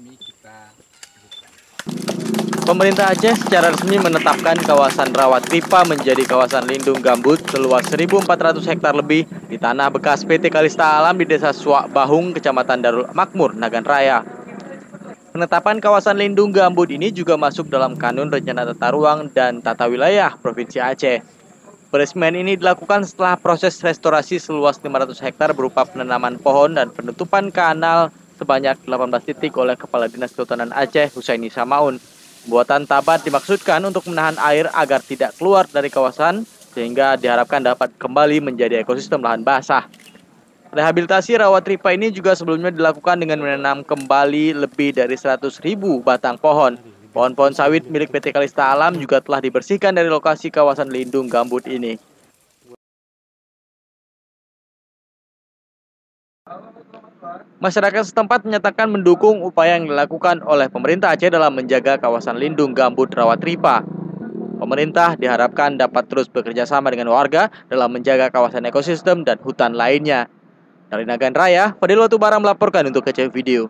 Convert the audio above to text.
resmi kita buka. Pemerintah Aceh secara resmi menetapkan kawasan Rawatripa menjadi kawasan lindung gambut seluas 1.400 hektar lebih di tanah bekas PT Kalista Alam di Desa Suak Bahung, Kecamatan Darul Makmur, Nagan Raya. Penetapan kawasan lindung gambut ini juga masuk dalam Kanun Rencana Tata Ruang dan Tata Wilayah Provinsi Aceh. Peresmian ini dilakukan setelah proses restorasi seluas 500 hektar berupa penanaman pohon dan penutupan kanal sebanyak 18 titik oleh Kepala Dinas Kehutanan Aceh, Husaini Samaun. Buatan tabat dimaksudkan untuk menahan air agar tidak keluar dari kawasan sehingga diharapkan dapat kembali menjadi ekosistem lahan basah. Rehabilitasi Rawatripa ini juga sebelumnya dilakukan dengan menanam kembali lebih dari 100.000 batang pohon. Pohon-pohon sawit milik PT Kalista Alam juga telah dibersihkan dari lokasi kawasan lindung gambut ini. Masyarakat setempat menyatakan mendukung upaya yang dilakukan oleh pemerintah Aceh dalam menjaga kawasan lindung gambut Rawatripa. Pemerintah diharapkan dapat terus bekerja sama dengan warga dalam menjaga kawasan ekosistem dan hutan lainnya. Dari Nagan Raya, Fadil Watubara melaporkan untuk KCV Video.